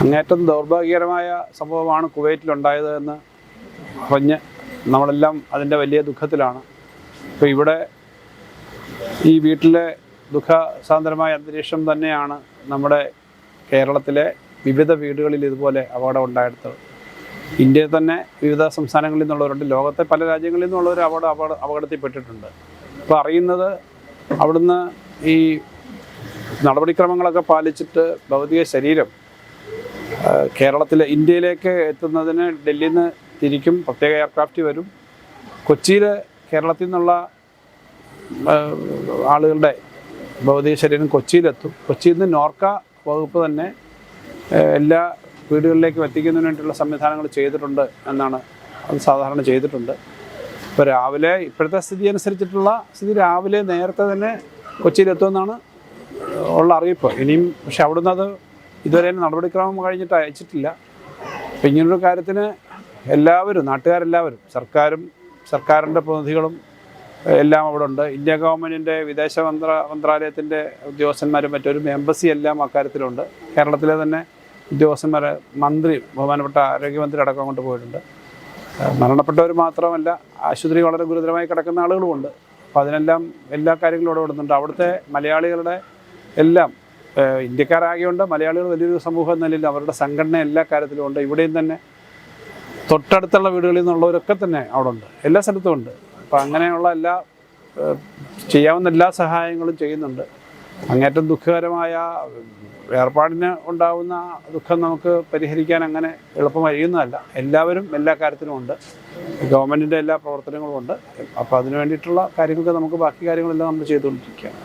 അങ്ങേറ്റം ദൗർഭാഗ്യകരമായ സംഭവമാണ് കുവൈറ്റിലുണ്ടായത് എന്ന് പറഞ്ഞ് നമ്മളെല്ലാം അതിൻ്റെ വലിയ ദുഃഖത്തിലാണ്. ഇപ്പോൾ ഇവിടെ ഈ വീട്ടിലെ ദുഃഖസാന്ദ്രമായ അന്തരീക്ഷം തന്നെയാണ് നമ്മുടെ കേരളത്തിലെ വിവിധ വീടുകളിൽ ഇതുപോലെ അപകടം ഉണ്ടായിരുന്നത്. ഇന്ത്യയിൽ തന്നെ വിവിധ സംസ്ഥാനങ്ങളിൽ നിന്നുള്ളവരുണ്ട്, ലോകത്തെ പല രാജ്യങ്ങളിൽ നിന്നുള്ളവർ അപകടത്തിൽപ്പെട്ടിട്ടുണ്ട്. ഇപ്പോൾ അറിയുന്നത് അവിടുന്ന് ഈ നടപടിക്രമങ്ങളൊക്കെ പാലിച്ചിട്ട് ഭൗതിക ശരീരം ഇന്ത്യയിലേക്ക് എത്തുന്നതിന് ഡൽഹിയിൽ നിന്ന് തിരിക്കും, പ്രത്യേക എയർക്രാഫ്റ്റ് വരും. കൊച്ചിയിൽ കേരളത്തിൽ നിന്നുള്ള ആളുകളുടെ ഭൗതിക ശരീരം കൊച്ചിയിലെത്തും. കൊച്ചിയിൽ നിന്ന് നോർക്ക വകുപ്പ് തന്നെ എല്ലാ വീടുകളിലേക്കും എത്തിക്കുന്നതിന് വേണ്ടിയുള്ള സംവിധാനങ്ങൾ ചെയ്തിട്ടുണ്ട് എന്നാണ്, അത് സാധാരണ ചെയ്തിട്ടുണ്ട്. ഇപ്പോൾ രാവിലെ ഇപ്പോഴത്തെ സ്ഥിതി അനുസരിച്ചിട്ടുള്ള സ്ഥിതി രാവിലെ നേരത്തെ തന്നെ കൊച്ചിയിലെത്തുമെന്നാണ് ഉള്ള അറിയിപ്പ്. ഇനിയും പക്ഷെ അവിടുന്ന് അത് ഇതുവരെ നടപടിക്രമം കഴിഞ്ഞിട്ട് അയച്ചിട്ടില്ല. അപ്പം ഇങ്ങനൊരു കാര്യത്തിന് എല്ലാവരും, നാട്ടുകാരെല്ലാവരും, സർക്കാരിൻ്റെ പ്രതിനിധികളും എല്ലാം അവിടെ ഉണ്ട്. ഇന്ത്യ ഗവൺമെൻറ്റിൻ്റെ വിദേശ മന്ത്രാലയത്തിൻ്റെ ഉദ്യോഗസ്ഥന്മാരും മറ്റൊരു എംബസി എല്ലാം അക്കാര്യത്തിലുണ്ട്. കേരളത്തിലെ തന്നെ ഉദ്യോഗസ്ഥന്മാരെ, മന്ത്രി, ബഹുമാനപ്പെട്ട ആരോഗ്യമന്ത്രി അടക്കം അങ്ങോട്ട് പോയിട്ടുണ്ട്. മരണപ്പെട്ടവർ മാത്രമല്ല, ആശുപത്രി വളരെ ഗുരുതരമായി കിടക്കുന്ന ആളുകളുമുണ്ട്. അപ്പോൾ അതിനെല്ലാം എല്ലാ കാര്യങ്ങളും ഇവിടെ വിടുന്നുണ്ട്. അവിടുത്തെ മലയാളികളുടെ എല്ലാം, ഇന്ത്യക്കാരാകെയുണ്ട്, മലയാളികൾ വലിയൊരു സമൂഹം എന്ന നിലയിൽ അവരുടെ സംഘടന എല്ലാ കാര്യത്തിലും ഉണ്ട്. ഇവിടെയും തന്നെ തൊട്ടടുത്തുള്ള വീടുകളിൽ നിന്നുള്ളവരൊക്കെ തന്നെ അവിടെ ഉണ്ട്, എല്ലാ സ്ഥലത്തും ഉണ്ട്. അപ്പോൾ അങ്ങനെയുള്ള ചെയ്യാവുന്ന എല്ലാ സഹായങ്ങളും ചെയ്യുന്നുണ്ട്. അങ്ങേറ്റം ദുഃഖകരമായ ഏർപ്പാടിന് ഉണ്ടാകുന്ന ദുഃഖം നമുക്ക് പരിഹരിക്കാൻ അങ്ങനെ എളുപ്പം കഴിയുന്നതല്ല. എല്ലാവരും എല്ലാ കാര്യത്തിലും ഉണ്ട്, ഗവൺമെൻറ്റിൻ്റെ എല്ലാ പ്രവർത്തനങ്ങളും ഉണ്ട്. അപ്പോൾ അതിന് വേണ്ടിയിട്ടുള്ള കാര്യങ്ങൾക്ക് നമുക്ക് ബാക്കി കാര്യങ്ങളെല്ലാം നമ്മൾ ചെയ്തുകൊണ്ടിരിക്കുകയാണ്.